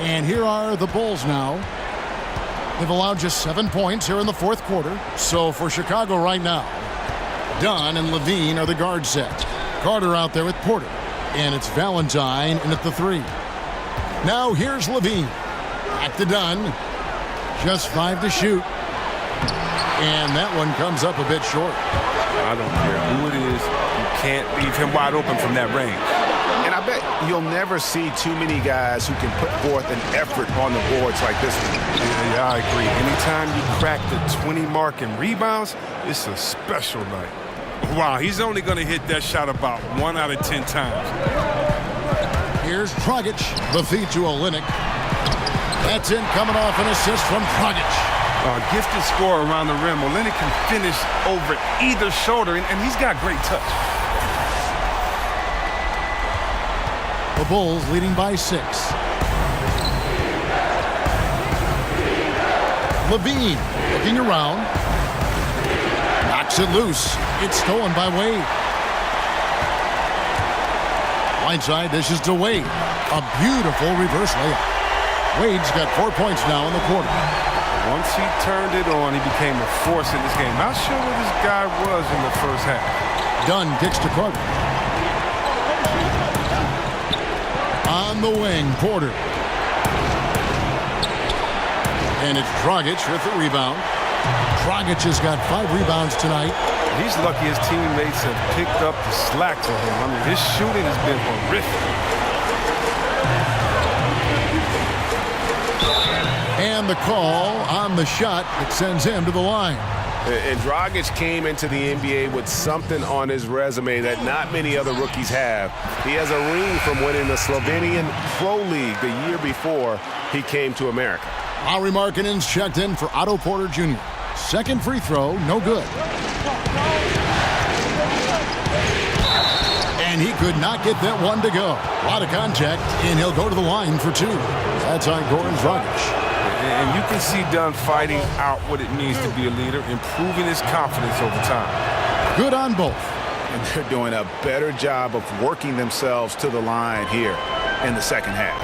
And here are the Bulls now. They've allowed just 7 points here in the fourth quarter. So for Chicago right now, Dunn and Levine are the guard set. Carter out there with Porter. And it's Valentine in at the 3. Now here's Levine. Back to Dunn. Just 5 to shoot. And that one comes up a bit short. I don't care who it is. You can't leave him wide open from that range. And I bet you'll never see too many guys who can put forth an effort on the boards like this one. Yeah, I agree. Anytime you crack the 20 mark in rebounds, it's a special night. Wow, he's only going to hit that shot about 1 out of 10 times. Here's Dragic. The feed to Olynyk. That's in, coming off an assist from Dragic. Gifted scorer around the rim. Olynyk can finish over either shoulder, and he's got great touch. The Bulls leading by 6. Levine looking around. Knocks it loose. It's stolen by Wade. Whiteside dishes to Wade. A beautiful reverse layup. Wade's got 4 points now in the quarter. Once he turned it on, he became a force in this game. Not sure what this guy was in the first half. Dunn kicks to Carter. On the wing, Porter. And it's Dragic with the rebound. Dragic has got 5 rebounds tonight. He's lucky his teammates have picked up the slack for him. I mean, his shooting has been horrific. And the call on the shot that sends him to the line. And Dragic came into the NBA with something on his resume that not many other rookies have. He has a ring from winning the Slovenian Pro League the year before he came to America. Lauri Markkanen's checked in for Otto Porter Jr. Second free throw, no good. And he could not get that one to go. A lot of contact, and he'll go to the line for 2. That's on Goran Dragic. And you can see Dunn fighting out what it means to be a leader, improving his confidence over time. Good on both. And they're doing a better job of working themselves to the line here in the second half.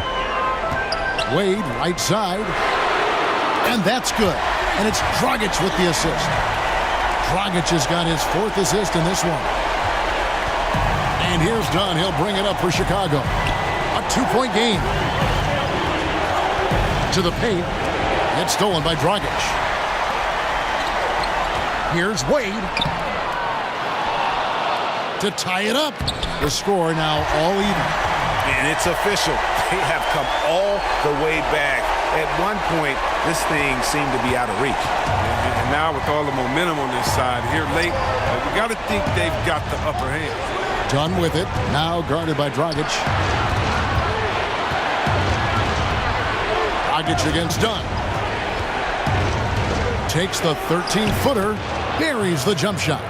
Wade, right side. And that's good. And it's Dragic with the assist. Dragic has got his 4th assist in this one. And here's Dunn. He'll bring it up for Chicago. A 2-point game. To the paint. It's stolen by Dragic. Here's Wade. To tie it up. The score now all even. And it's official. They have come all the way back. At one point, this thing seemed to be out of reach. And now with all the momentum on this side here late, we got to think they've got the upper hand. Dunn with it. Now guarded by Dragic. Dragic against Dunn. Takes the 13-footer. Buries the jump shot.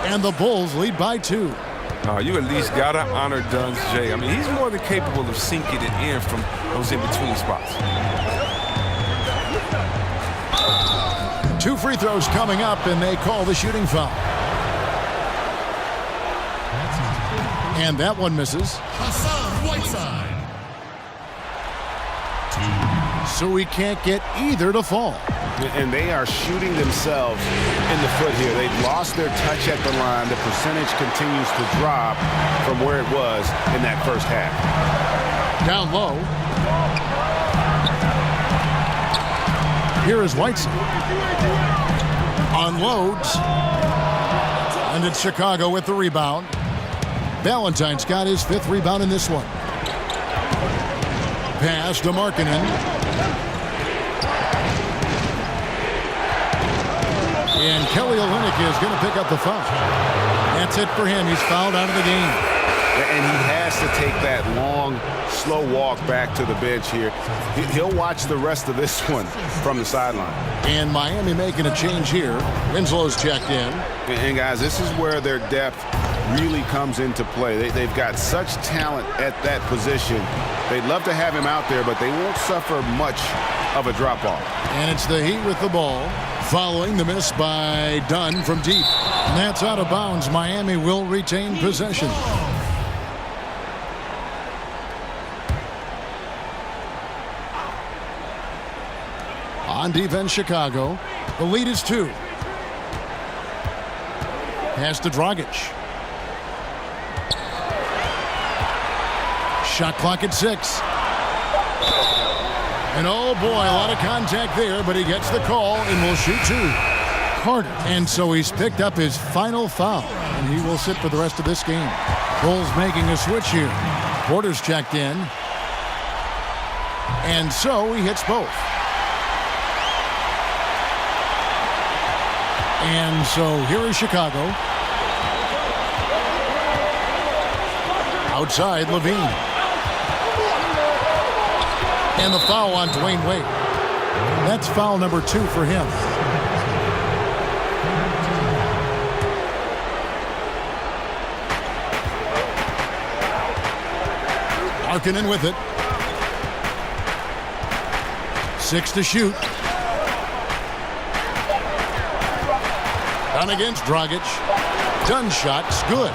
And the Bulls lead by 2. You at least got to honor Dunn's J. I mean, he's more than capable of sinking it in from those in-between spots. 2 free throws coming up, and they call the shooting foul. And that one misses. Hassan Whiteside. So he can't get either to fall. And they are shooting themselves in the foot here. They've lost their touch at the line. The percentage continues to drop from where it was in that first half. Down low. Here is Whiteside. Unloads. And it's Chicago with the rebound. Valentine's got his 5th rebound in this one. Pass to Markkanen. And Kelly Olynyk is going to pick up the foul. That's it for him. He's fouled out of the game. And he has to take that long, slow walk back to the bench here. He'll watch the rest of this one from the sideline. And Miami making a change here. Winslow's checked in. And guys, this is where their depth really comes into play. They've got such talent at that position. They'd love to have him out there, but they won't suffer much of a drop-off. And it's the Heat with the ball, following the miss by Dunn from deep. And that's out of bounds. Miami will retain possession. on defense, Chicago. The lead is 2. Pass to Dragic. Shot clock at 6. And oh boy, a lot of contact there, but he gets the call and will shoot 2. Carter. And so he's picked up his final foul, and he will sit for the rest of this game. Bulls making a switch here. Porter's checked in. And so he hits both. And so here is Chicago. Outside, Levine. And the foul on Dwayne Wade. That's foul number 2 for him. Markkanen with it. 6 to shoot. Dunn against Dragic. Dunn's shot's good.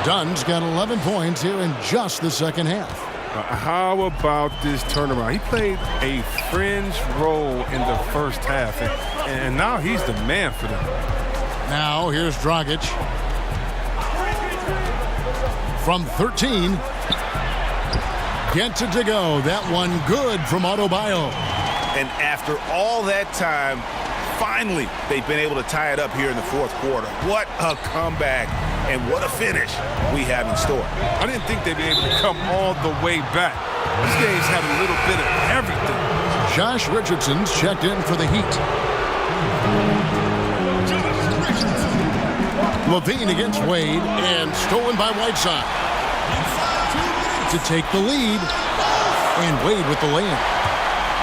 Dunn's got 11 points here in just the second half. How about this turnaround? He played a fringe role in the first half, and now he's the man for them. Now here's Dragic. From 13. Gets it to go. That one good from Adebayo. And after all that time, finally, they've been able to tie it up here in the fourth quarter. What a comeback and what a finish we have in store. I didn't think they'd be able to come all the way back. This game's had a little bit of everything. Josh Richardson's checked in for the Heat. Levine against Wade and stolen by Whiteside. To take the lead, and Wade with the lay-in.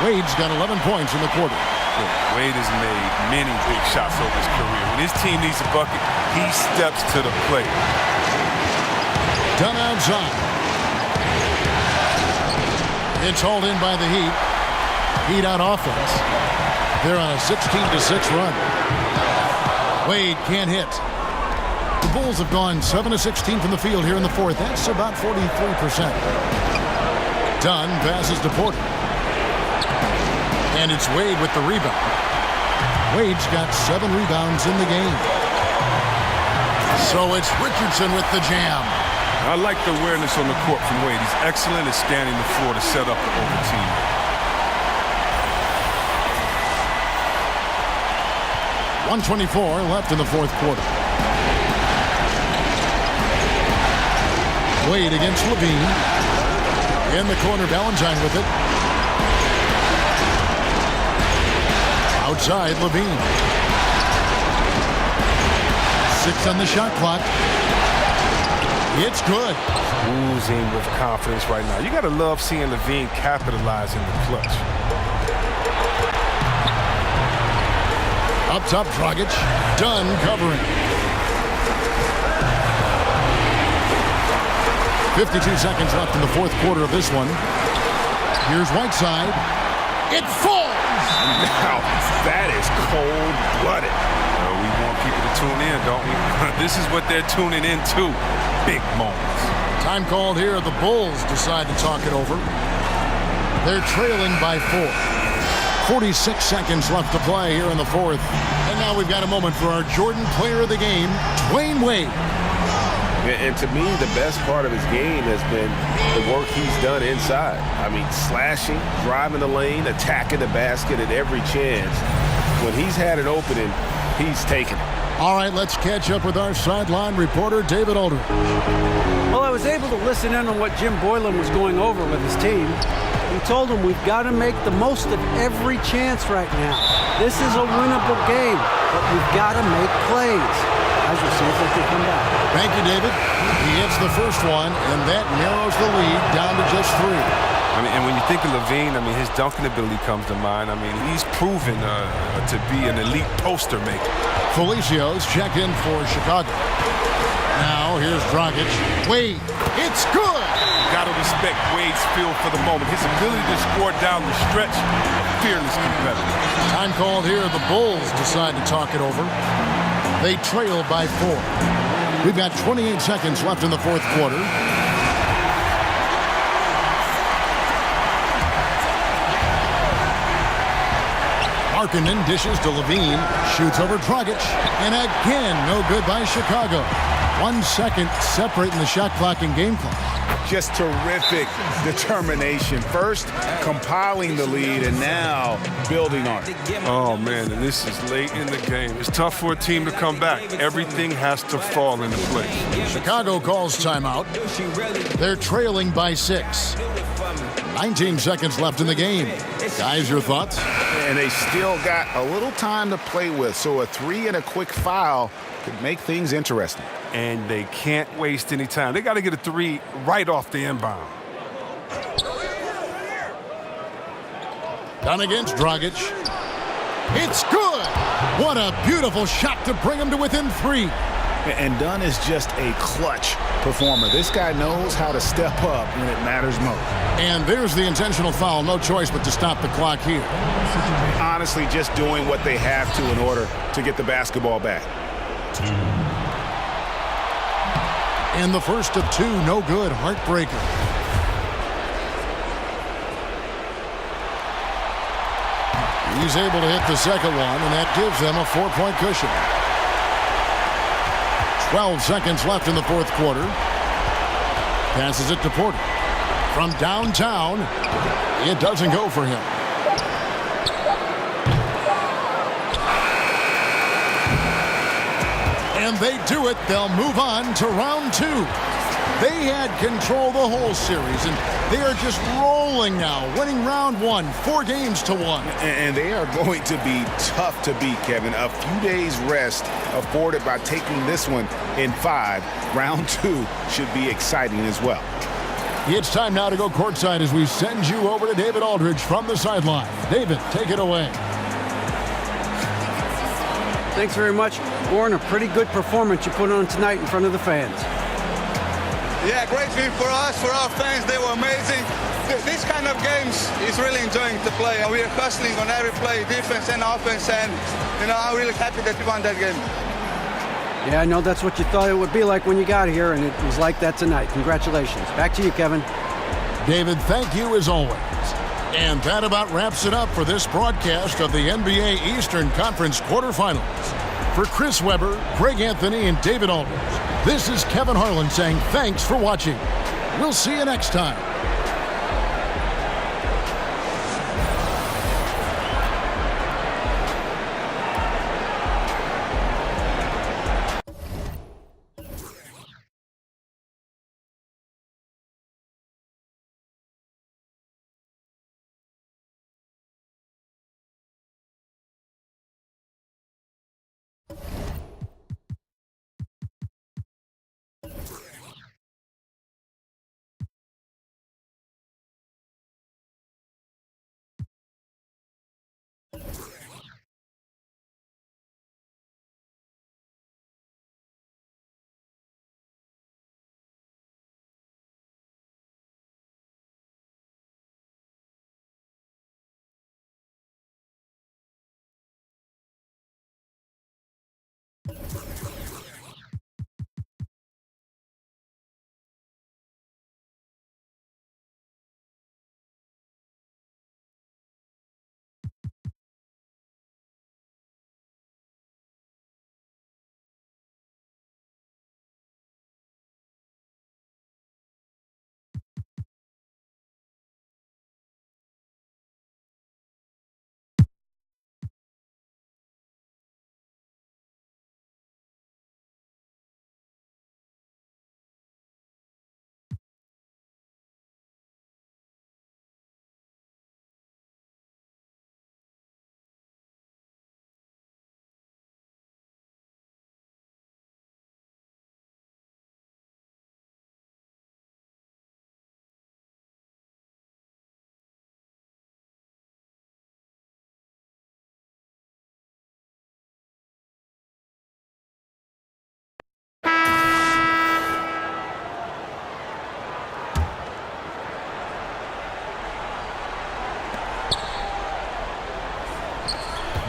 Wade's got 11 points in the quarter. Yeah, Wade has made many big shots over his career. When his team needs a bucket, he steps to the plate. Dunn outside. It's hauled in by the Heat. Heat on offense. They're on a 16-6 run. Wade can't hit. The Bulls have gone 7 of 16 from the field here in the fourth. That's about 43%. Dunn passes to Porter. And it's Wade with the rebound. Wade's got 7 rebounds in the game. So it's Richardson with the jam. I like the awareness on the court from Wade. He's excellent at scanning the floor to set up the open team. .124 left in the fourth quarter. Wade against Levine. In the corner, Valentine with it. Outside, Levine. 6 on the shot clock. It's good. Oozing with confidence right now. You got to love seeing Levine capitalize in the clutch. Up top, Dragic. Dunn covering. 52 seconds left in the fourth quarter of this one. Here's Whiteside. It falls! Now, that is cold-blooded. We want people to tune in, don't we? This is what they're tuning into. Big moments. Time called here. The Bulls decide to talk it over. They're trailing by 4. 46 seconds left to play here in the fourth. And now we've got a moment for our Jordan Player of the Game, Dwayne Wade. And to me, the best part of his game has been the work he's done inside. I mean, slashing, driving the lane, attacking the basket at every chance. When he's had an opening, he's taken it. All right, let's catch up with our sideline reporter, David Aldridge. Well, I was able to listen in on what Jim Boylan was going over with his team. He told them we've got to make the most of every chance right now. This is a winnable game, but we've got to make plays. As we'll see if they can come back. Thank you, David. He hits the first one, and that narrows the lead down to just 3. I mean, and when you think of Levine, I mean, his dunking ability comes to mind. I mean, he's proven to be an elite poster maker. Felicia's checked in for Chicago. Now, here's Dragic. Wade, it's good! Got to respect Wade's feel for the moment. His ability to score down the stretch, a fearless competitor. Time called here. The Bulls decide to talk it over. They trail by 4. We've got 28 seconds left in the fourth quarter. Markkanen dishes to Levine, shoots over Dragic, and again, no good by Chicago. 1 second separating the shot clock and game clock. Just terrific determination. First, compiling the lead, and now building on it. Oh, man, and this is late in the game. It's tough for a team to come back. Everything has to fall into place. Chicago calls timeout. They're trailing by 6. 19 seconds left in the game. Guys, your thoughts? And they still got a little time to play with, so a 3 and a quick foul could make things interesting. And they can't waste any time. They got to get a 3 right off the inbound. Done against Dragic. It's good. What a beautiful shot to bring him to within 3. And Dunn is just a clutch performer. This guy knows how to step up when it matters most. And there's the intentional foul. No choice but to stop the clock here. Honestly, just doing what they have to in order to get the basketball back. And the first of 2, no good. Heartbreaker. He's able to hit the second one, and that gives them a 4-point cushion. 12 seconds left in the fourth quarter. Passes it to Porter. From downtown, it doesn't go for him. And they do it. They'll move on to round 2. They had control the whole series, and they are just rolling now, winning round 1, 4-1. And they are going to be tough to beat, Kevin. A few days rest afforded by taking this one in 5. Round 2 should be exciting as well. It's time now to go courtside as we send you over to David Aldridge from the sideline. David, take it away. Thanks very much. Warren, a pretty good performance you put on tonight in front of the fans. Yeah, great win for us, for our fans. They were amazing. This kind of games is really enjoying to play. We are hustling on every play, defense and offense, and I'm really happy that we won that game. Yeah, I know that's what you thought it would be like when you got here, and it was like that tonight. Congratulations. Back to you, Kevin. David, thank you as always. And that about wraps it up for this broadcast of the NBA Eastern Conference quarterfinals. For Chris Webber, Greg Anthony, and David Aldridge, this is Kevin Harlan saying thanks for watching. We'll see you next time.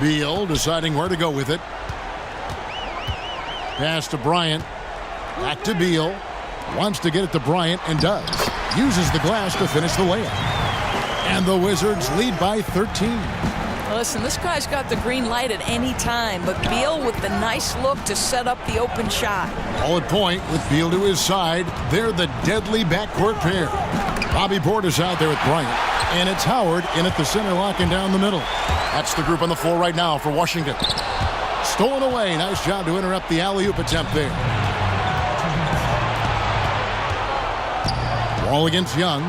Beal deciding where to go with it. Pass to Bryant. Back to Beal. Wants to get it to Bryant and does. Uses the glass to finish the layup. And the Wizards lead by 13. Listen, this guy's got the green light at any time, but Beal with the nice look to set up the open shot. All at point with Beal to his side. They're the deadly backcourt pair. Bobby Portis out there with Bryant. And it's Howard in at the center, locking down the middle. That's the group on the floor right now for Washington. Stolen away. Nice job to interrupt the alley-oop attempt there. Wall against Young.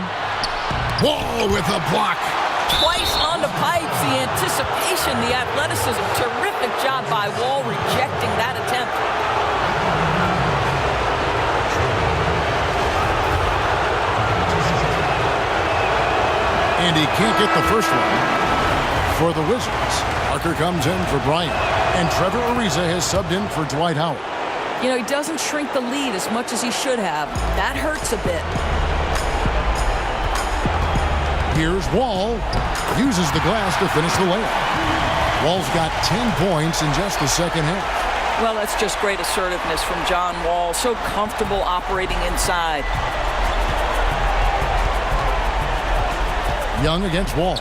Wall with a block. Twice on the pipes, the anticipation, the athleticism. Terrific job by Wall rejecting that attempt. And he can't get the first one for the Wizards. Parker comes in for Bryant. And Trevor Ariza has subbed in for Dwight Howard. You know, he doesn't shrink the lead as much as he should have. That hurts a bit. Here's Wall. Uses the glass to finish the layup. Wall's got 10 points in just the second half. Well, that's just great assertiveness from John Wall. So comfortable operating inside. Young against Wall.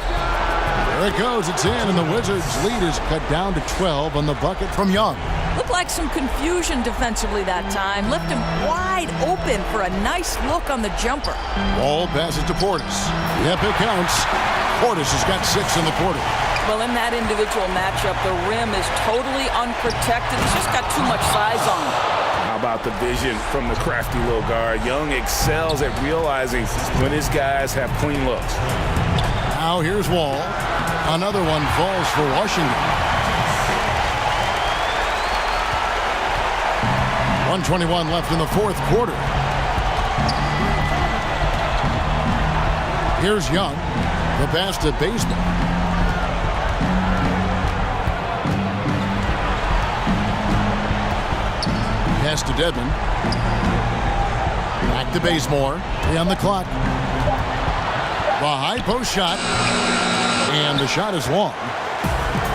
There it goes. It's in, and the Wizards' lead is cut down to 12 on the bucket from Young. Looked like some confusion defensively that time. Left him wide open for a nice look on the jumper. Wall passes to Portis. Yep, it counts. Portis has got 6 in the quarter. Well, in that individual matchup, the rim is totally unprotected. He's just got too much size on him. How about the vision from the crafty little guard? Young excels at realizing when his guys have clean looks. Now here's Wall. Another one falls for Washington. 1:21 left in the fourth quarter. Here's Young. The pass to Bazemore. Pass to Dedmon. Back to Bazemore. 3 on the clock. The high post shot. And the shot is long.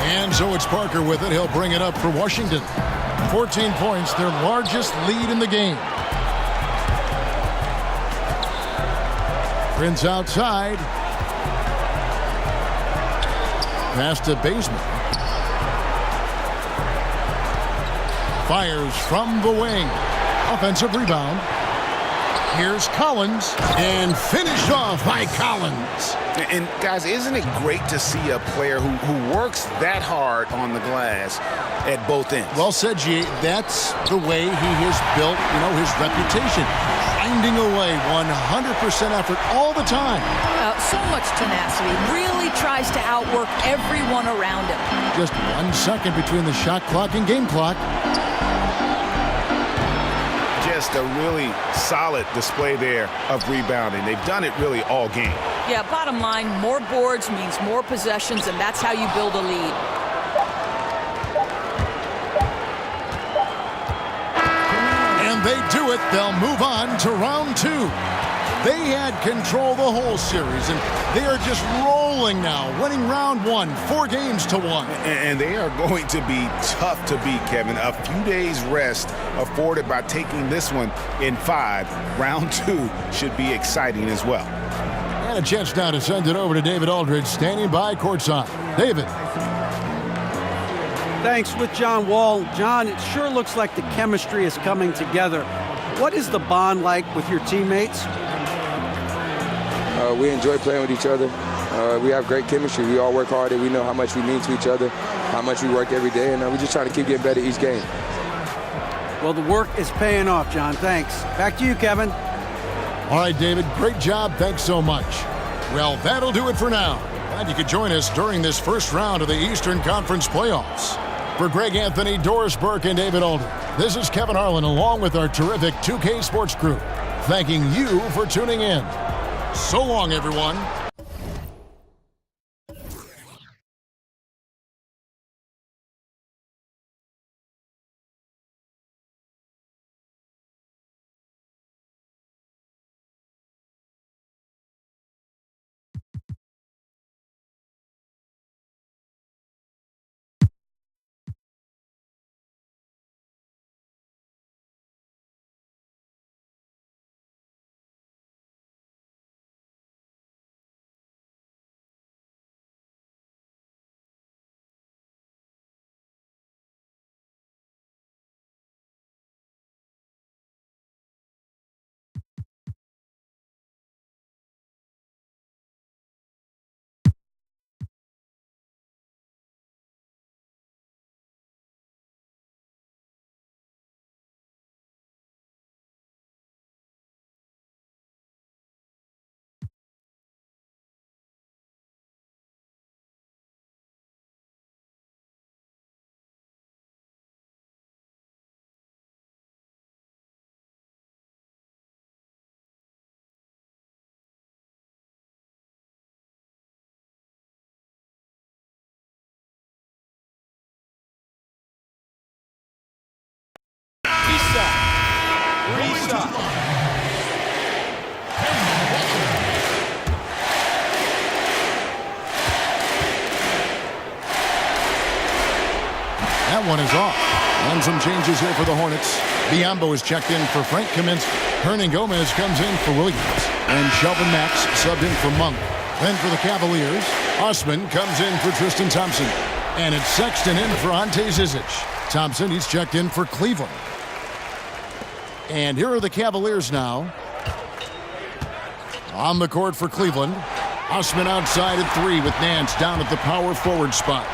And so it's Parker with it. He'll bring it up for Washington. 14 points, their largest lead in the game. Prince outside. Pass to Bazemore. Fires from the wing. Offensive rebound. Here's Collins, and finished off by Collins. And guys, isn't it great to see a player who works that hard on the glass at both ends? Well said, G. That's the way he has built, his reputation. Grinding away, 100% effort all the time. So much tenacity. Really tries to outwork everyone around him. Just 1 second between the shot clock and game clock. Just a really solid display there of rebounding. They've done it really all game. Yeah, bottom line, more boards means more possessions, and that's how you build a lead. And they do it. They'll move on to round 2. They had control the whole series, and they are just rolling now, winning round 1, 4 games to 1. And they are going to be tough to beat, Kevin. A few days rest afforded by taking this one in 5. Round 2 should be exciting as well. And a chance now to send it over to David Aldridge, standing by courtside. David. Thanks with John Wall. John, it sure looks like the chemistry is coming together. What is the bond like with your teammates? We enjoy playing with each other. We have great chemistry. We all work hard, and we know how much we mean to each other, how much we work every day, and we just try to keep getting better each game. Well, the work is paying off, John. Thanks. Back to you, Kevin. All right, David, great job. Thanks so much. Well, that'll do it for now. Glad you could join us during this first round of the Eastern Conference playoffs. For Greg Anthony, Doris Burke, and David Aldridge, this is Kevin Harlan along with our terrific 2K Sports crew, thanking you for tuning in. So long, everyone. Restart. That one is off. And some changes here for the Hornets. Biombo is checked in for Frank Kaminsky. Hernan Gomez comes in for Williams. And Shelvin Max subbed in for Monk. Then for the Cavaliers, Osman comes in for Tristan Thompson. And it's Sexton in for Ante Zizic. Thompson, he's checked in for Cleveland. And here are the Cavaliers now. On the court for Cleveland. Osman outside at 3 with Nance down at the power forward spot.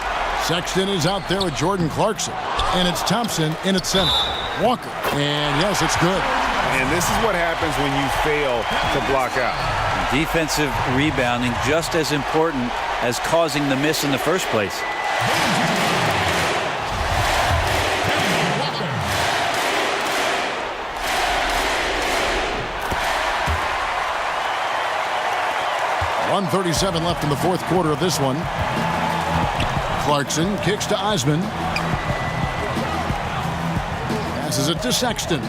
Sexton is out there with Jordan Clarkson. And it's Thompson in at center. Walker. And yes, it's good. And this is what happens when you fail to block out. Defensive rebounding just as important as causing the miss in the first place. .137 left in the fourth quarter of this one. Clarkson kicks to Osman. Passes it to Sexton.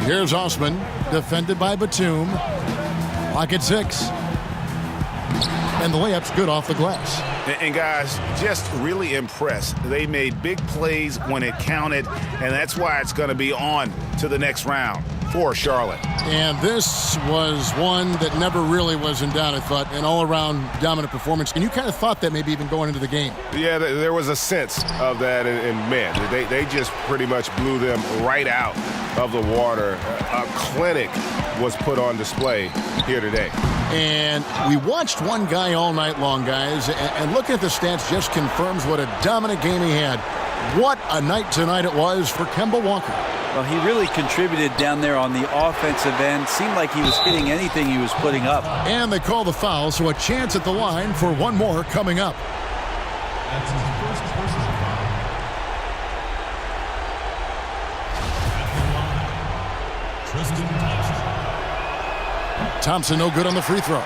Here's Osman, defended by Batum. Clock at 6. And the layup's good off the glass. And guys, just really impressed. They made big plays when it counted, and that's why it's going to be on to the next round for Charlotte. And this was one that never really was in doubt, I thought, an all-around dominant performance. And you kind of thought that maybe even going into the game. Yeah, there was a sense of that, and man, they just pretty much blew them right out of the water. A clinic was put on display here today. And we watched one guy all night long, guys, and looking at the stats just confirms what a dominant game he had. What a night tonight it was for Kemba Walker. Well, he really contributed down there on the offensive end. Seemed like he was hitting anything he was putting up. And they call the foul, so a chance at the line for one more coming up. That's his first personal foul. At the line, Tristan Thompson. Thompson no good on the free throw.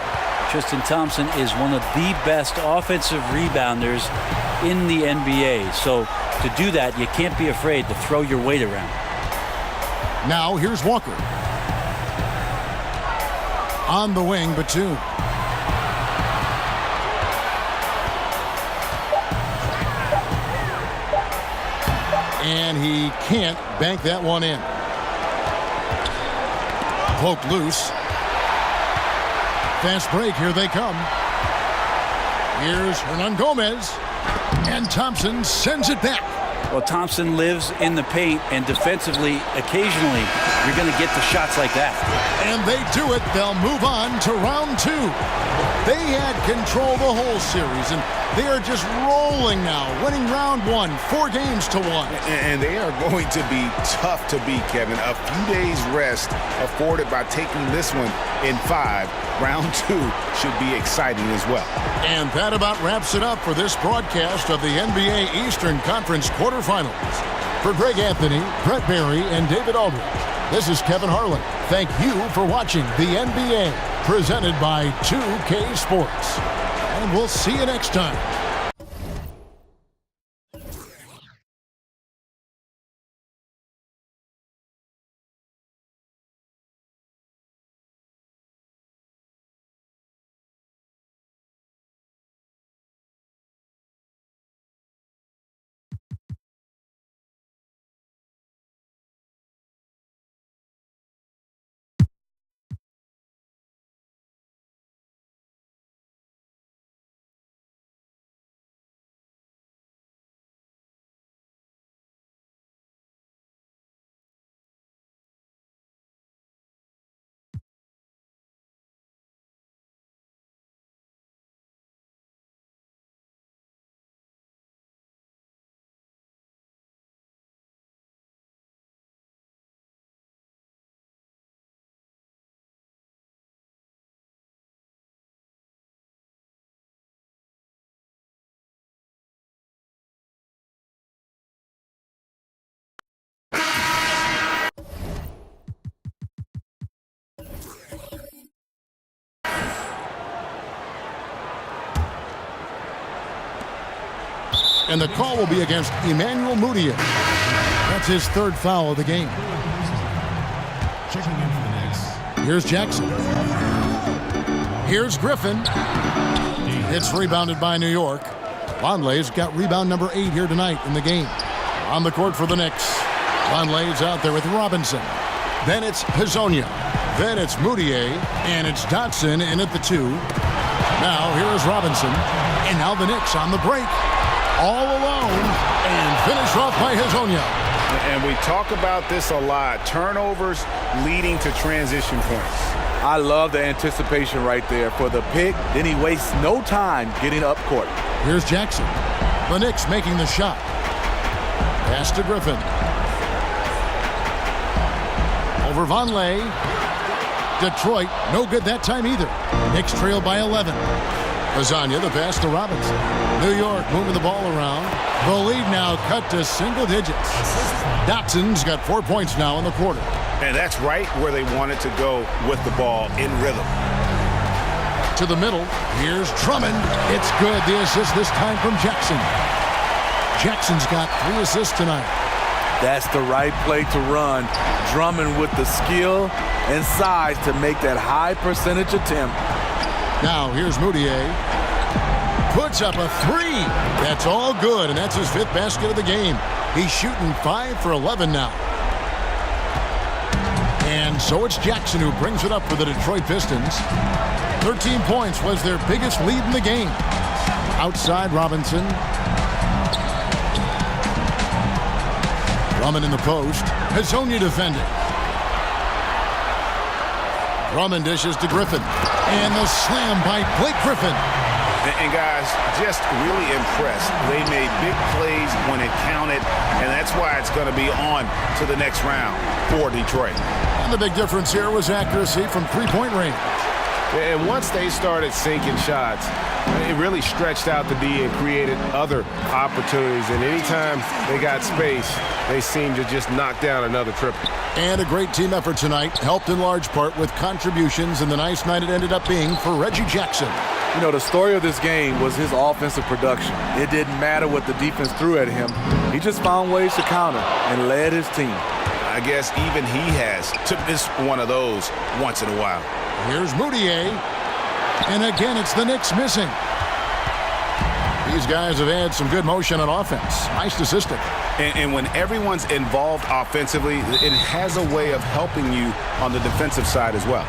Tristan Thompson is one of the best offensive rebounders in the NBA. So to do that, you can't be afraid to throw your weight around. Now here's Walker. On the wing, Batum. And he can't bank that one in. Poked loose. Fast break, here they come. Here's Hernan Gomez. And Thompson sends it back. Well, Thompson lives in the paint, and defensively, occasionally, you're going to get the shots like that. And they do it. They'll move on to round 2. They had control the whole series, and they are just rolling now, winning round 1, 4 games to 1. And they are going to be tough to beat, Kevin. A few days rest afforded by taking this one in 5. Round 2 should be exciting as well. And that about wraps it up for this broadcast of the NBA Eastern Conference quarterfinals. For Greg Anthony, Brett Barry, and David Aldridge, this is Kevin Harlan. Thank you for watching the NBA, presented by 2K Sports. And we'll see you next time. And the call will be against Emmanuel Mudiay. That's his third foul of the game. Checking in for the Knicks. Here's Jackson. Here's Griffin. It's rebounded by New York. Vonleh's got rebound number 8 here tonight in the game. On the court for the Knicks. Vonleh's out there with Robinson. Then it's Hezonja. Then it's Moutier. And it's Dotson in at the 2. Now here is Robinson. And now the Knicks on the break. All alone. And finished off by Hezonja. And we talk about this a lot. Turnovers leading to transition points. I love the anticipation right there for the pick. Then he wastes no time getting up court. Here's Jackson. The Knicks making the shot. Pass to Griffin. Over Vonleh. Detroit, no good that time either. Knicks trail by 11. Hezonja, the pass to Robinson. New York moving the ball around. The lead now cut to single digits. Dotson's got 4 points now in the quarter. And that's right where they wanted to go with the ball, in rhythm. To the middle, here's Drummond. It's good. The assist this time from Jackson. Jackson's got 3 assists tonight. That's the right play to run. Drummond with the skill and size to make that high percentage attempt. Now here's Moutier. Puts up a 3. That's all good, and that's his 5th basket of the game. He's shooting 5 for 11 now. And so it's Jackson who brings it up for the Detroit Pistons. 13 points was their biggest lead in the game. Outside Robinson. Drummond in the post. Hezonja defending. Drummond dishes to Griffin. And the slam by Blake Griffin. And guys, just really impressed. They made big plays when it counted, and that's why it's going to be on to the next round for Detroit. And the big difference here was accuracy from three-point range. And once they started sinking shots, it really stretched out the D and created other opportunities. And anytime they got space, they seemed to just knock down another triple. And a great team effort tonight, helped in large part with contributions, and the nice night it ended up being for Reggie Jackson. You know, the story of this game was his offensive production. It didn't matter what the defense threw at him. He just found ways to counter and led his team. I guess even he has to miss one of those once in a while. Here's Moutier. And again, it's the Knicks missing. These guys have had some good motion on offense. Nice to assistant. And when everyone's involved offensively, it has a way of helping you on the defensive side as well.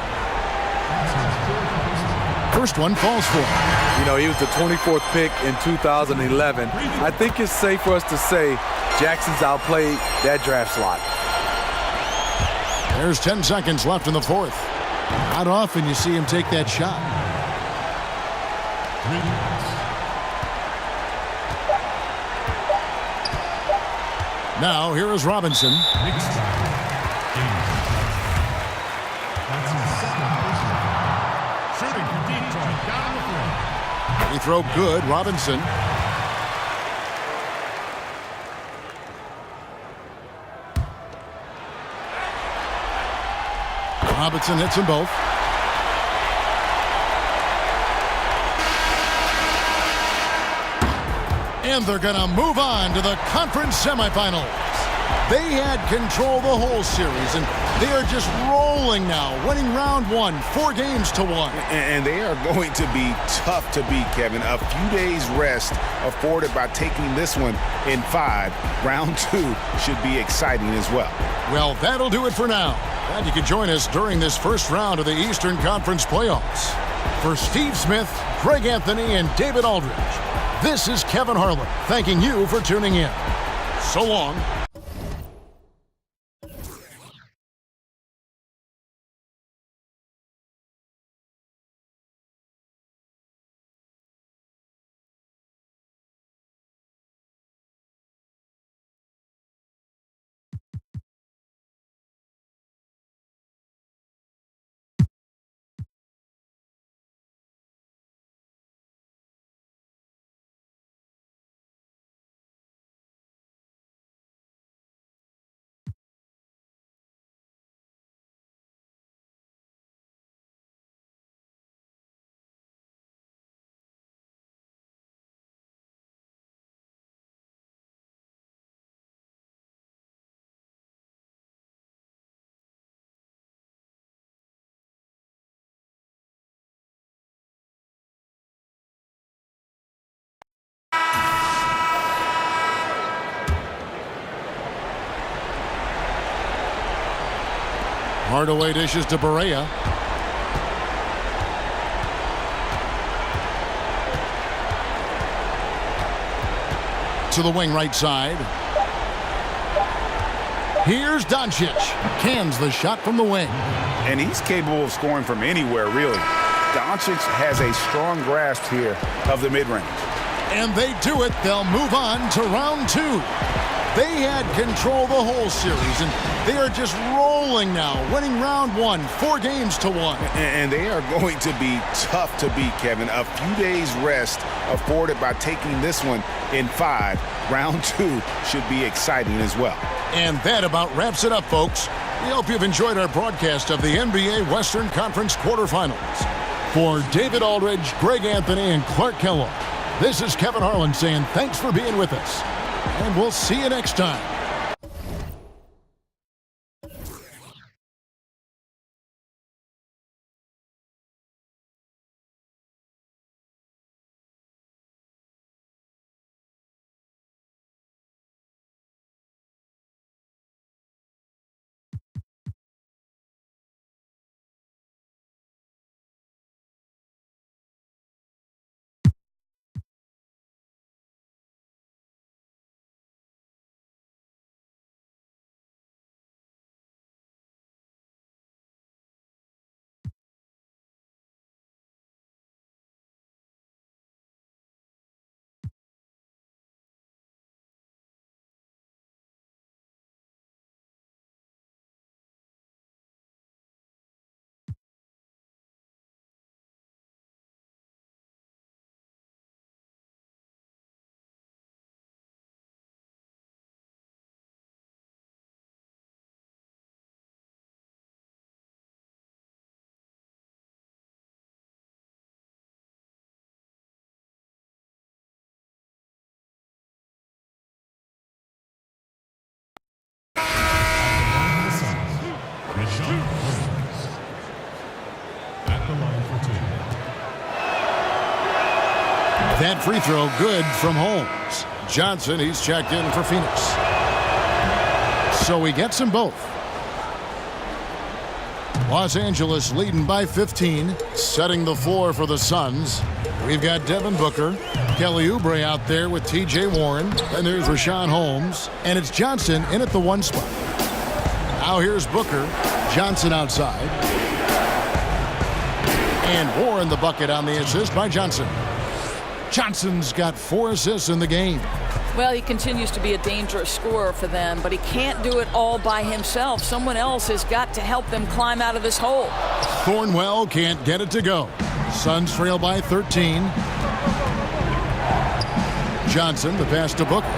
First one falls for him. You know, he was the 24th pick in 2011. I think it's safe for us to say Jackson's outplayed that draft slot. There's 10 seconds left in the fourth. Not often you see him take that shot. Now, here is Robinson. Knicks time. That's his second personal foul. Shooting for Detroit. Down the floor. He throw good, Robinson. Robinson hits them both. And they're going to move on to the conference semifinals. They had control the whole series, and they are just rolling now, winning round 1, 4 games to 1. And they are going to be tough to beat, Kevin. A few days rest afforded by taking this one in 5. Round 2 should be exciting as well. Well, that'll do it for now. Glad you could join us during this first round of the Eastern Conference playoffs. For Steve Smith, Greg Anthony, and David Aldridge, this is Kevin Harlan thanking you for tuning in. So long. Hardaway dishes to Barea. To the wing right side. Here's Doncic. Cans the shot from the wing. And he's capable of scoring from anywhere, really. Doncic has a strong grasp here of the mid-range. And they do it. They'll move on to round two. They had control the whole series, and they are just rolling now, winning round one, 4-1. And they are going to be tough to beat, Kevin. A few days rest afforded by taking this one in 5. Round two should be exciting as well. And that about wraps it up, folks. We hope you've enjoyed our broadcast of the NBA Western Conference quarterfinals. For David Aldridge, Greg Anthony, and Clark Kellogg, this is Kevin Harlan saying thanks for being with us. And we'll see you next time. That free throw good from Holmes. Johnson, he's checked in for Phoenix. So he gets them both. Los Angeles leading by 15, setting the floor for the Suns. We've got Devin Booker, Kelly Oubre out there with T.J. Warren, and there's Richaun Holmes, and it's Johnson in at the 1 spot. Now here's Booker, Johnson outside, and Warren the bucket on the assist by Johnson. Johnson's got 4 assists in the game. Well, he continues to be a dangerous scorer for them, but he can't do it all by himself. Someone else has got to help them climb out of this hole. Thornwell can't get it to go. Suns trail by 13. Johnson, the pass to Booker.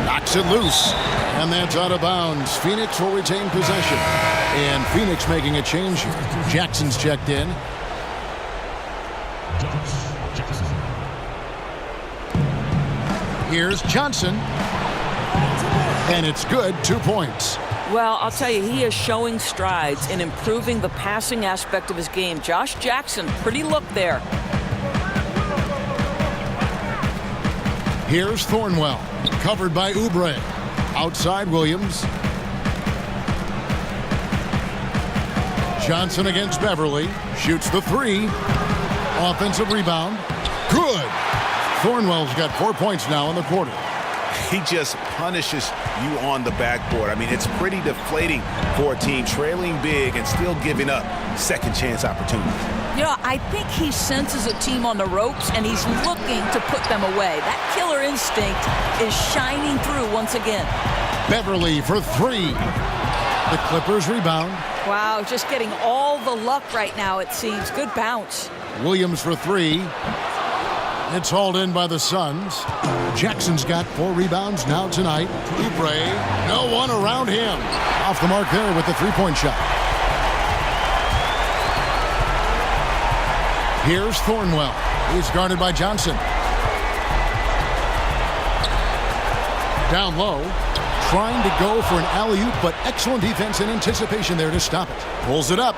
Knocks it loose, and that's out of bounds. Phoenix will retain possession. And Phoenix making a change here. Jackson's checked in. Here's Johnson. And it's good, 2 points. Well, I'll tell you, he is showing strides in improving the passing aspect of his game. Josh Jackson, pretty look there. Here's Thornwell, covered by Oubre. Outside Williams. Johnson against Beverly. Shoots the 3. Offensive rebound. Good. Thornwell's got 4 points now in the quarter. He just punishes you on the backboard. I mean, it's pretty deflating for a team trailing big and still giving up second chance opportunities. You know, I think he senses a team on the ropes, and he's looking to put them away. That killer instinct is shining through once again. Beverly for 3. The Clippers rebound. Wow, just getting all the luck right now, it seems. Good bounce. Williams for 3. It's hauled in by the Suns. Jackson's got 4 rebounds now tonight. Oubre, no one around him. Off the mark there with the 3-point shot. Here's Thornwell. He's guarded by Johnson. Down low. Trying to go for an alley-oop, but excellent defense and anticipation there to stop it. Pulls it up.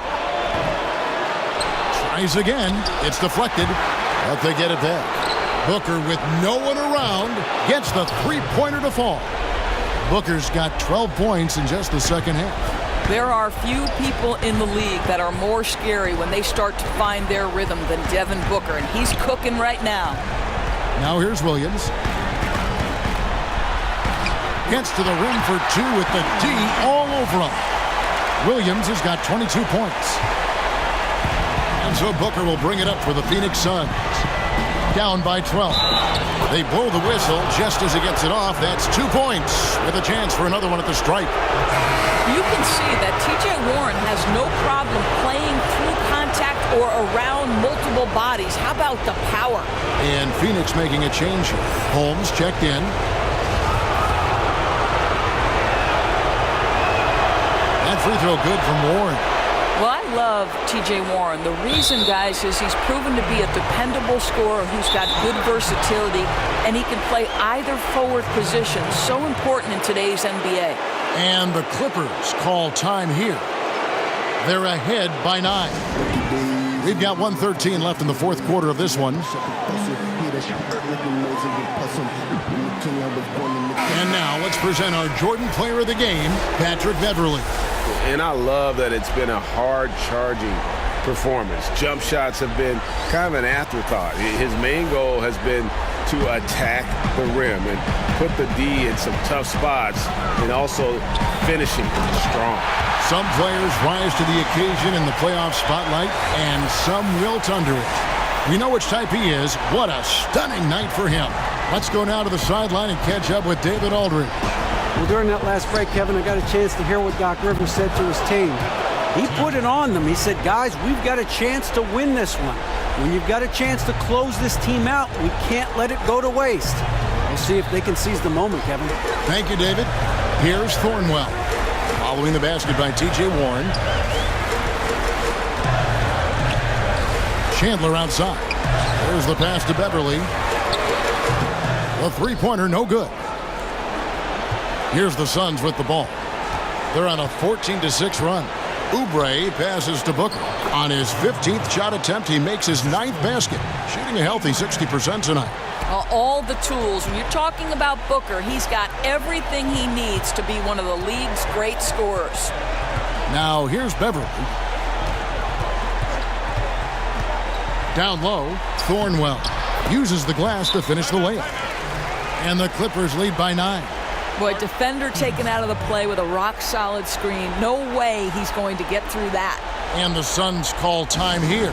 Tries again. It's deflected, but they get it back. Booker, with no one around, gets the 3-pointer to fall. Booker's got 12 points in just the second half. There are few people in the league that are more scary when they start to find their rhythm than Devin Booker, and he's cooking right now. Now here's Williams. Gets to the rim for two with the D all over him. Williams has got 22 points. And so Booker will bring it up for the Phoenix Suns. Down by 12. They blow the whistle just as he gets it off. That's 2 points with a chance for another one at the stripe. You can see that T.J. Warren has no problem playing through contact or around multiple bodies. How about the power? And Phoenix making a change here. Holmes checked in. That free throw good from Warren. Well, I love T.J. Warren. The reason, guys, is he's proven to be a dependable scorer who's got good versatility, and he can play either forward position. So important in today's NBA. And the Clippers call time here. They're ahead by 9. We've got 1:13 left in the fourth quarter of this one. And now let's present our Jordan Player of the Game, Patrick Beverley. And I love that it's been a hard-charging performance. Jump shots have been kind of an afterthought. His main goal has been to attack the rim and put the D in some tough spots and also finishing strong. Some players rise to the occasion in the playoff spotlight, and some wilt under it. We know which type he is. What a stunning night for him. Let's go now to the sideline and catch up with David Aldridge. Well, during that last break, Kevin, I got a chance to hear what Doc Rivers said to his team. He put it on them. He said, guys, we've got a chance to win this one. When you've got a chance to close this team out, we can't let it go to waste. We'll see if they can seize the moment, Kevin. Thank you, David. Here's Thornwell. Following the basket by T.J. Warren. Chandler outside. There's the pass to Beverley. The three-pointer, no good. Here's the Suns with the ball. They're on a 14-6 run. Oubre passes to Booker. On his 15th shot attempt, he makes his 9th basket, shooting a healthy 60% tonight. All the tools. When you're talking about Booker, he's got everything he needs to be one of the league's great scorers. Now here's Beverley. Down low, Thornwell uses the glass to finish the layup. And the Clippers lead by 9. Boy, defender taken out of the play with a rock-solid screen. No way he's going to get through that. And the Suns call time here.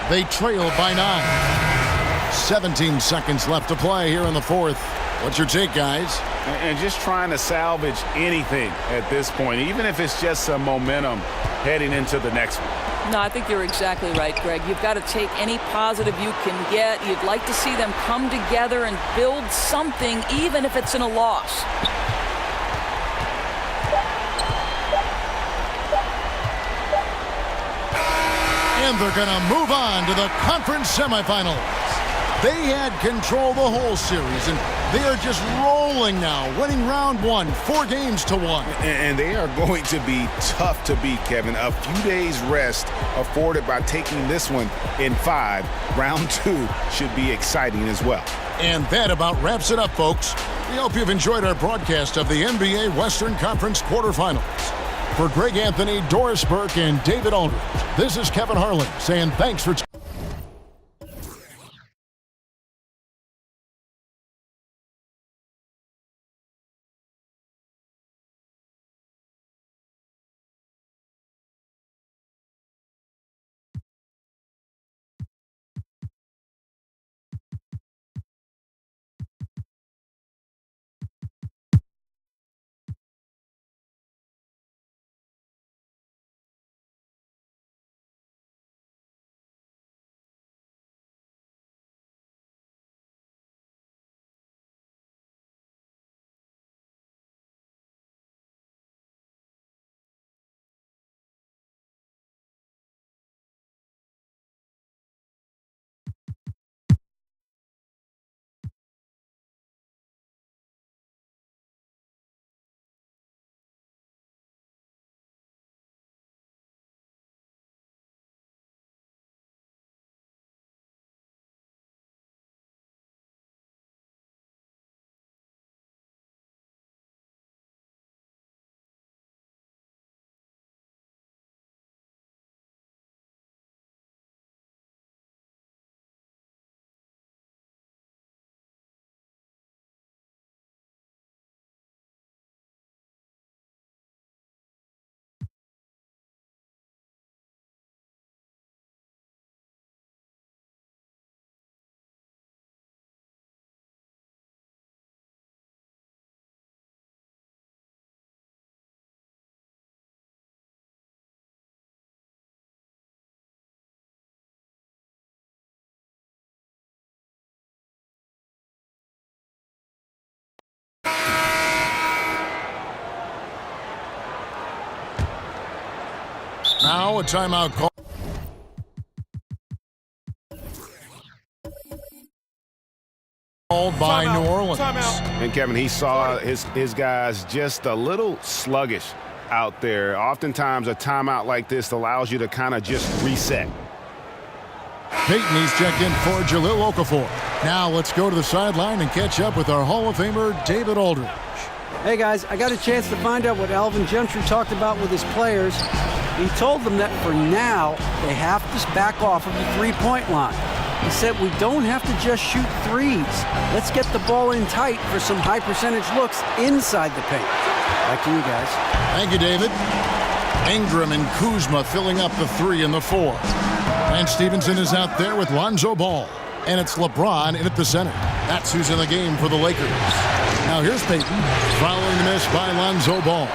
They trail by 9. 17 seconds left to play here in the fourth. What's your take, guys? And just trying to salvage anything at this point, even if it's just some momentum heading into the next one. No, I think you're exactly right, Greg. You've got to take any positive you can get. You'd like to see them come together and build something, even if it's in a loss. And they're going to move on to the conference semifinals. They had control the whole series, and they are just rolling now, winning round 1, 4-1. And they are going to be tough to beat, Kevin. A few days rest afforded by taking this one in 5. Round 2 should be exciting as well. And that about wraps it up, folks. We hope you've enjoyed our broadcast of the NBA Western Conference quarterfinals. For Greg Anthony, Doris Burke, and David Aldridge, this is Kevin Harlan saying thanks for Now a timeout call. Called by New Orleans. And Kevin, he saw his guys just a little sluggish out there. Oftentimes a timeout like this allows you to kind of just reset. Peyton, he's checked in for Jahlil Okafor. Now let's go to the sideline and catch up with our Hall of Famer, David Aldridge. Hey guys, I got a chance to find out what Alvin Gentry talked about with his players. He told them that for now, they have to back off of the three-point line. He said we don't have to just shoot threes. Let's get the ball in tight for some high-percentage looks inside the paint. Back to you guys. Thank you, David. Ingram and Kuzma filling up the 3 and the 4. And Stevenson is out there with Lonzo Ball. And it's LeBron in at the center. That's who's in the game for the Lakers. Now here's Peyton following the miss by Lonzo Ball.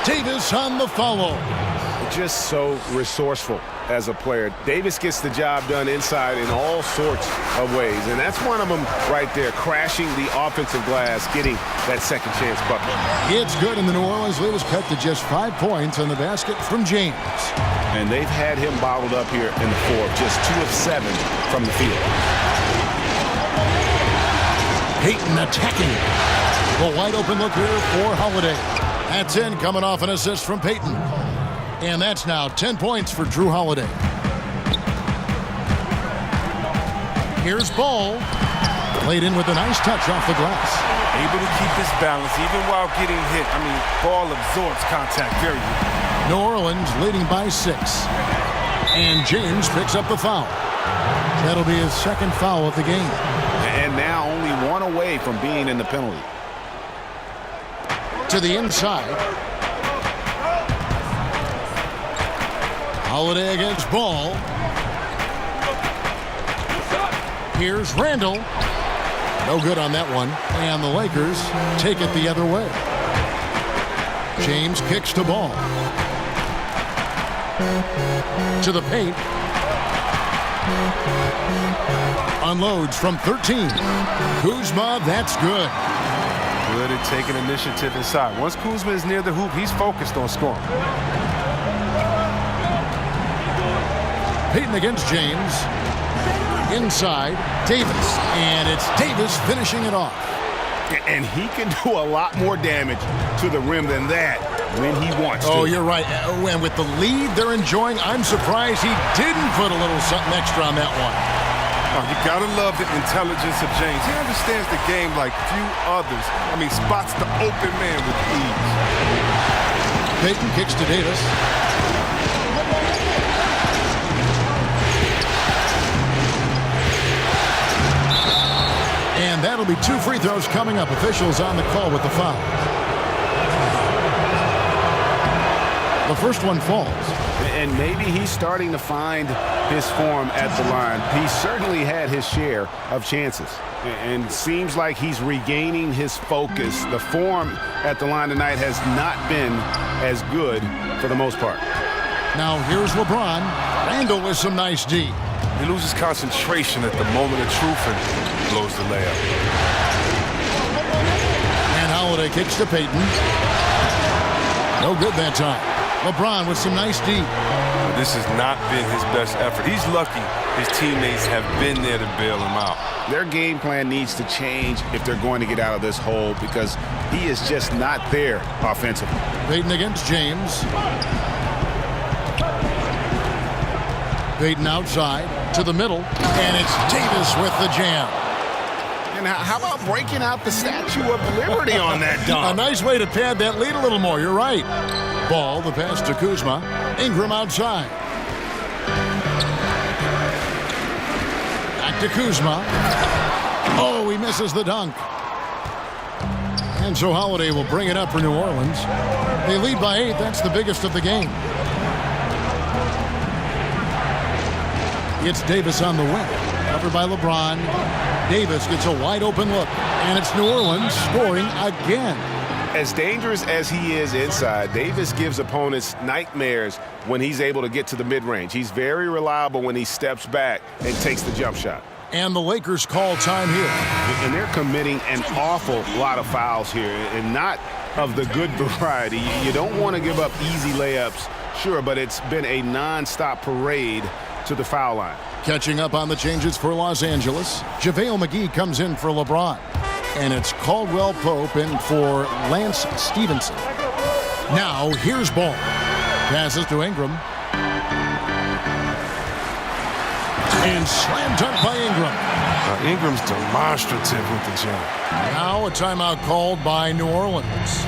Davis on the follow. Just so resourceful as a player. Davis gets the job done inside in all sorts of ways. And that's one of them right there, crashing the offensive glass, getting that second chance bucket. It's good, and the New Orleans lead was cut to just 5 points on the basket from James. And they've had him bottled up here in the fourth, just 2 of 7 from the field. Peyton attacking. The wide open look here for Holiday. That's in, coming off an assist from Peyton. And that's now 10 points for Drew Holiday. Here's Ball. Played in with a nice touch off the glass. Able to keep his balance even while getting hit. I mean, Ball absorbs contact very well. New Orleans leading by 6. And James picks up the foul. That'll be his second foul of the game. And now only 1 away from being in the penalty. To the inside. Holiday against Ball. Here's Randall. No good on that one. And the Lakers take it the other way. James kicks to Ball. To the paint. Unloads from 13. Kuzma, that's good. Good at taking initiative inside. Once Kuzma is near the hoop, he's focused on scoring. Peyton against James. Inside, Davis. And it's Davis finishing it off. And he can do a lot more damage to the rim than that when he wants to. Oh, you're right. And with the lead they're enjoying, I'm surprised he didn't put a little something extra on that one. Oh, you gotta love the intelligence of James. He understands the game like few others. I mean, spots the open man with ease. Peyton kicks to Davis. And that'll be 2 free throws coming up. Officials on the call with the foul. The first one falls. And maybe he's starting to find his form at the line. He certainly had his share of chances. And seems like he's regaining his focus. The form at the line tonight has not been as good for the most part. Now here's LeBron. Randall with some nice D. He loses concentration at the moment of truth and blows the layup. And Holiday kicks to Peyton. No good that time. LeBron with some nice D. This has not been his best effort. He's lucky his teammates have been there to bail him out. Their game plan needs to change if they're going to get out of this hole because he is just not there offensively. Peyton against James. Peyton outside to the middle, and it's Davis with the jam. And how about breaking out the Statue of Liberty on that dunk? A nice way to pad that lead a little more. You're right. Ball, the pass to Kuzma. Ingram outside. Back to Kuzma. Oh, he misses the dunk. And so Holiday will bring it up for New Orleans. They lead by 8. That's the biggest of the game. It's Davis on the wing. Covered by LeBron. Davis gets a wide open look. And it's New Orleans scoring again. As dangerous as he is inside, Davis gives opponents nightmares when he's able to get to the mid-range. He's very reliable when he steps back and takes the jump shot. And the Lakers call time here. And they're committing an awful lot of fouls here, and not of the good variety. You don't want to give up easy layups Sure, but it's been a nonstop parade to the foul line. Catching up on the changes for Los Angeles, JaVale McGee comes in for LeBron. And it's Caldwell Pope in for Lance Stevenson. Now, here's Ball. Passes to Ingram. And slam dunk by Ingram. Ingram's demonstrative with the jump. Now a timeout called by New Orleans.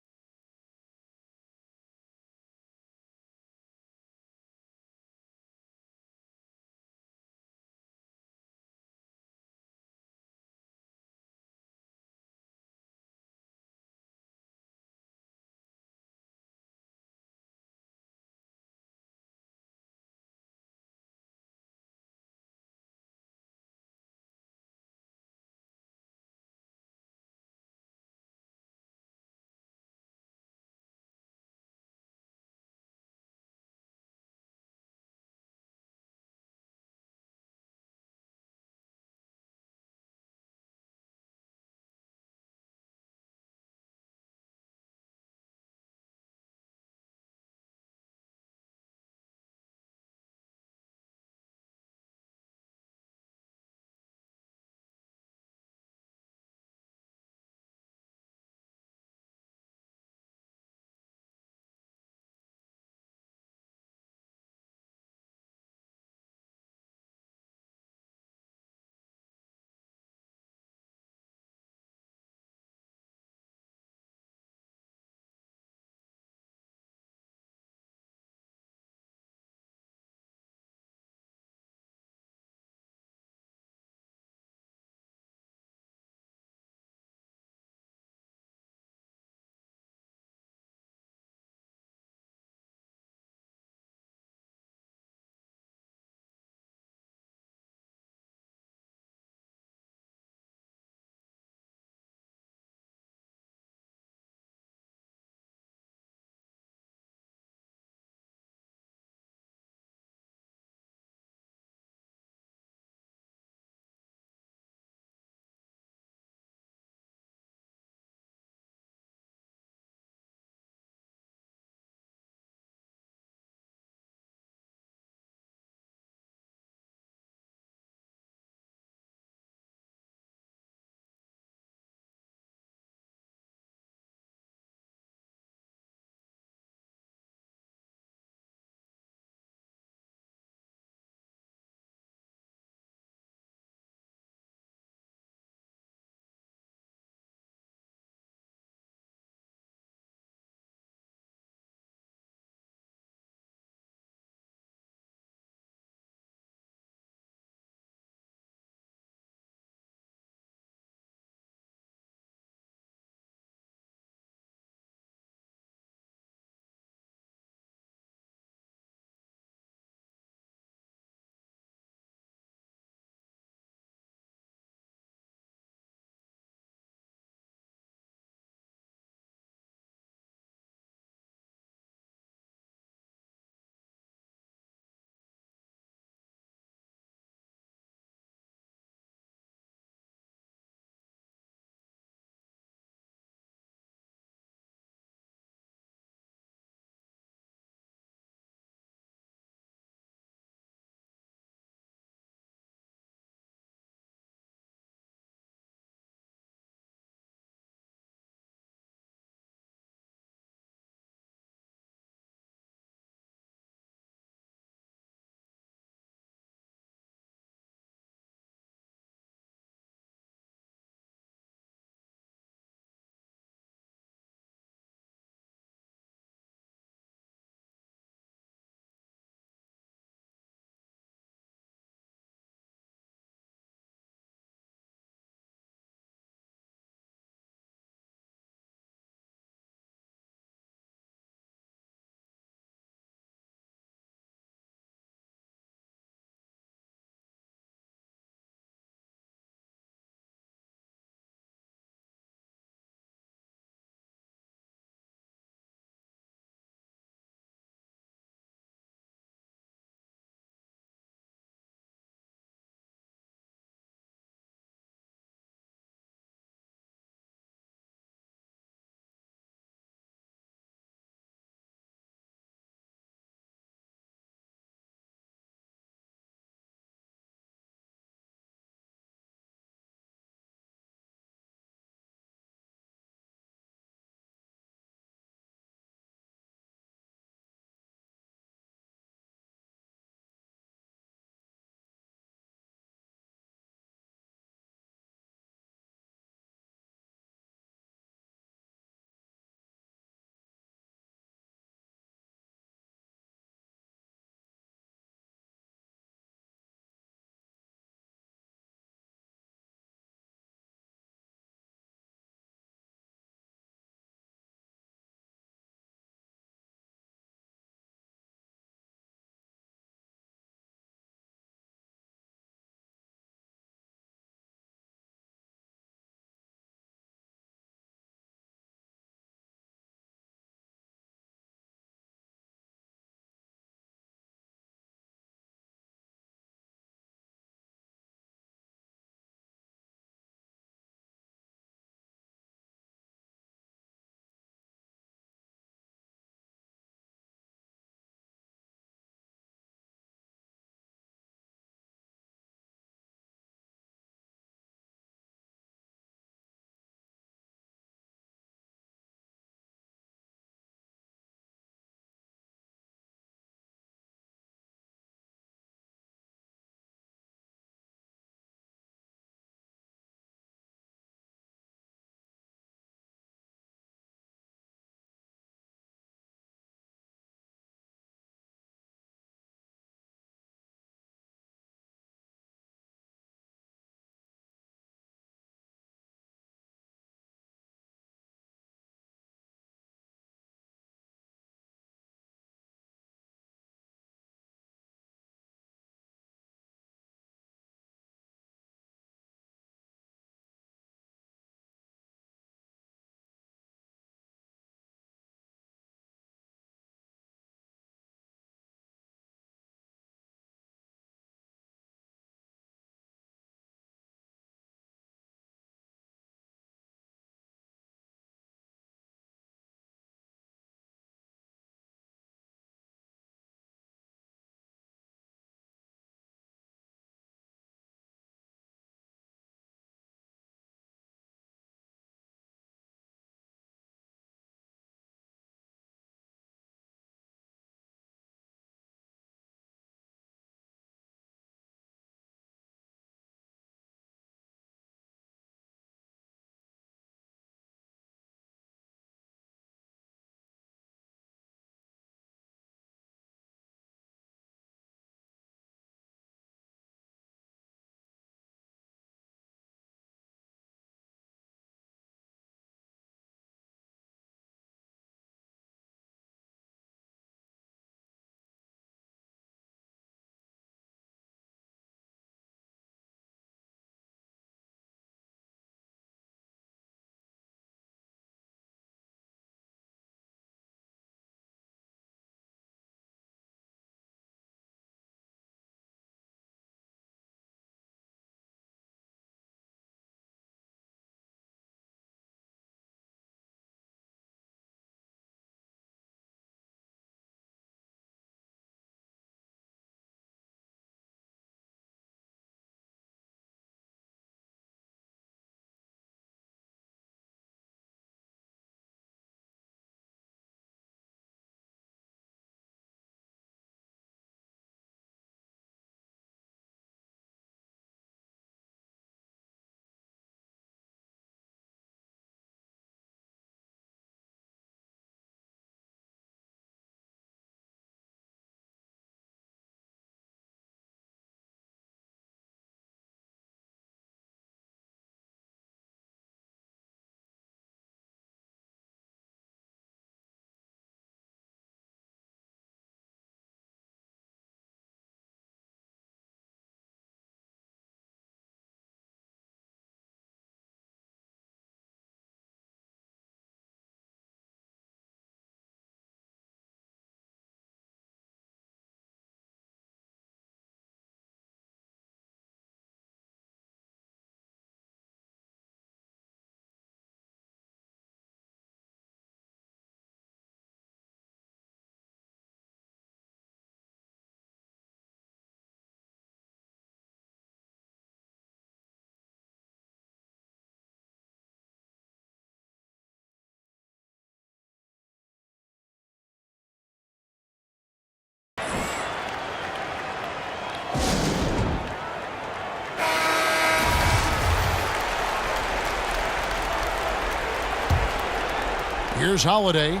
Here's Holiday.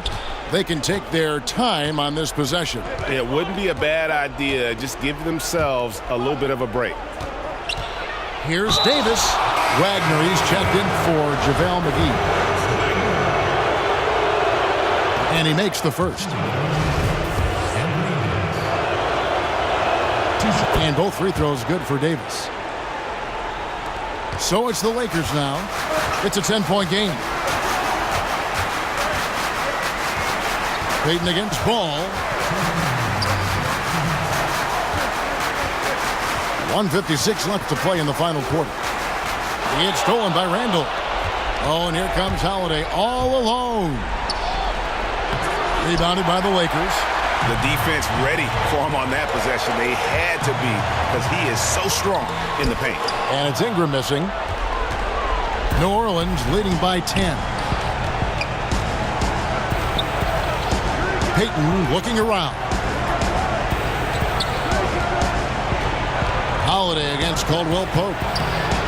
They can take their time on this possession. It wouldn't be a bad idea. Just give themselves a little bit of a break. Here's Davis. Wagner, he's checked in for JaVale McGee. And he makes the first. And both free throws good for Davis. So it's the Lakers now. It's a 10-point game. Payton against Ball. 1:56 left to play in the final quarter. It's stolen by Randall. Oh, and here comes Holiday all alone. Rebounded by the Lakers. The defense ready for him on that possession. They had to be because he is so strong in the paint. And it's Ingram missing. New Orleans leading by 10. Payton looking around. Holiday against Caldwell Pope.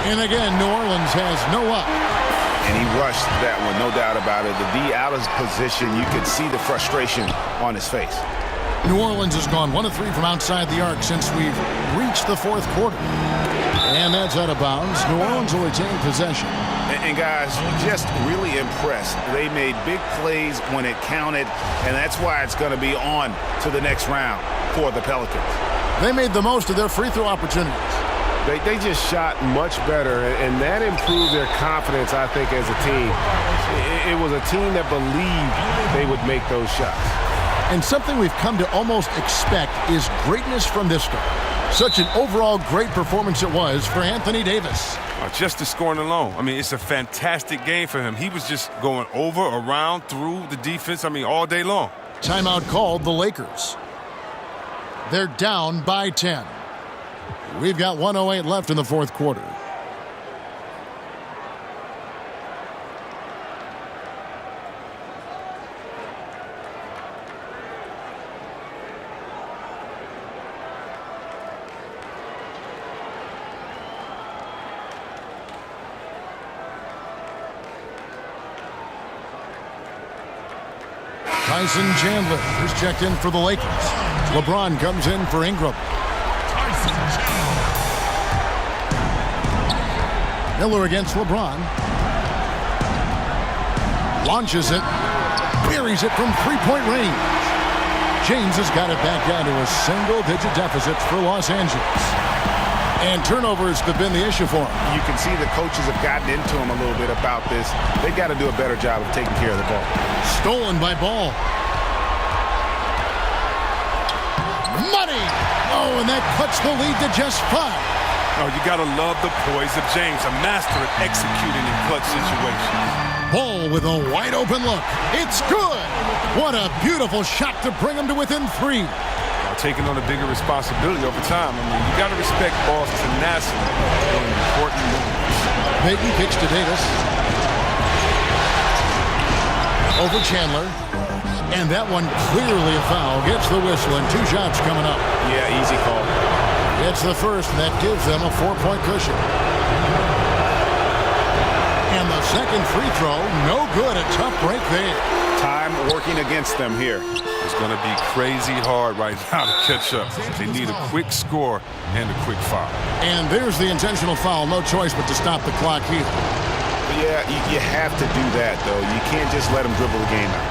And again, New Orleans has no up. And he rushed that one, no doubt about it. The D out of position, you could see the frustration on his face. New Orleans has gone 1 of 3 from outside the arc since we've reached the fourth quarter. And that's out of bounds. New Orleans will retain possession. And guys, just really impressed. They made big plays when it counted, and that's why it's going to be on to the next round for the Pelicans. They made the most of their free throw opportunities. They just shot much better, and that improved their confidence, I think, as a team. It was a team that believed they would make those shots. And something we've come to almost expect is greatness from this guy. Such an overall great performance it was for Anthony Davis. Just the scoring alone. I mean, it's a fantastic game for him. He was just going over, around, through the defense, all day long. Timeout called the Lakers. They're down by 10. We've got 1:08 left in the fourth quarter. Tyson Chandler is checked in for the Lakers. LeBron comes in for Ingram. Miller against LeBron. Launches it. Buries it from three-point range. James has got it back down to a single-digit deficit for Los Angeles. And turnovers have been the issue for him. You can see the coaches have gotten into him a little bit about this. They've got to do a better job of taking care of the ball. Stolen by Ball. Money! Oh, and that cuts the lead to just 5. Oh, you got to love the poise of James, a master at executing in clutch situations. Ball with a wide-open look. It's good! What a beautiful shot to bring him to within 3. Taking on a bigger responsibility over time. You got to respect Ball's tenacity in important moments. Payton kicks to Davis. Over Chandler. And that one clearly a foul. Gets the whistle and 2 shots coming up. Yeah, easy call. It's the first, and that gives them a 4-point cushion. And the second free throw, no good. A tough break there. Time working against them here. It's going to be crazy hard right now to catch up. They need a quick score and a quick foul. And there's the intentional foul. No choice but to stop the clock here. Yeah, you have to do that, though. You can't just let them dribble the game out.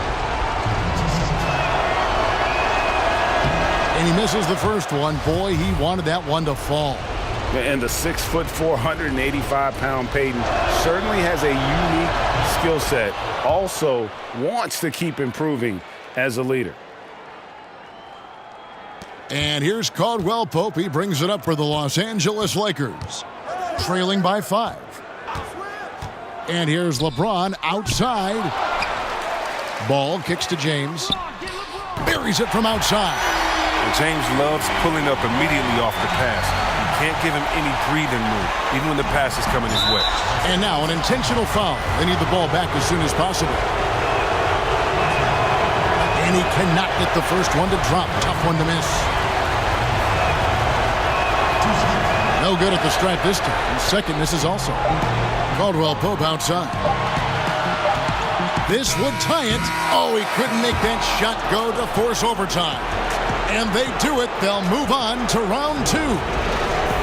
And he misses the first one. Boy, he wanted that one to fall. And the 6'4", 185-pound Payton certainly has a unique skill set. Also wants to keep improving as a leader. And here's Caldwell Pope. He brings it up for the Los Angeles Lakers. Trailing by 5. And here's LeBron outside. Ball kicks to James. Buries it from outside. And James loves pulling up immediately off the pass. You can't give him any breathing room, even when the pass is coming his way. And now an intentional foul. They need the ball back as soon as possible. And he cannot get the first one to drop. Tough one to miss. No good at the stripe this time. Second misses also. Caldwell Pope outside. This would tie it. Oh, he couldn't make that shot go to force overtime. And they do it. They'll move on to round 2.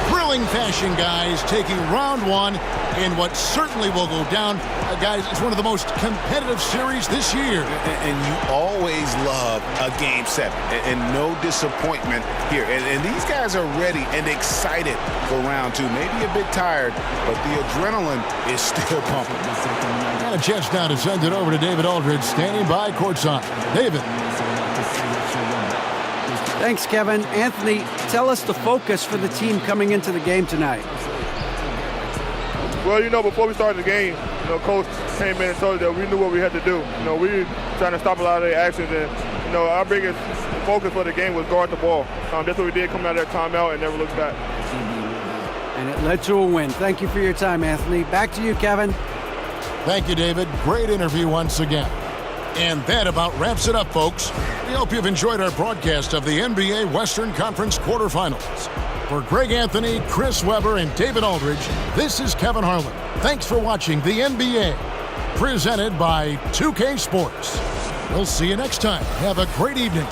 Thrilling fashion, guys, taking round 1 in what certainly will go down. Guys, it's one of the most competitive series this year. And you always love a game 7, and no disappointment here. And these guys are ready and excited for round 2. Maybe a bit tired, but the adrenaline is still pumping. Got a chance now to send it over to David Aldridge, standing by courtside. David. Thanks, Kevin. Anthony, tell us the focus for the team coming into the game tonight. Well, before we started the game, Coach came in and told us that we knew what we had to do. We were trying to stop a lot of their actions, and, our biggest focus for the game was guard the ball. That's what we did coming out of that timeout and never looked back. And it led to a win. Thank you for your time, Anthony. Back to you, Kevin. Thank you, David. Great interview once again. And that about wraps it up, folks. We hope you've enjoyed our broadcast of the NBA Western Conference quarterfinals. For Greg Anthony, Chris Webber, and David Aldridge, this is Kevin Harlan. Thanks for watching the NBA, presented by 2K Sports. We'll see you next time. Have a great evening.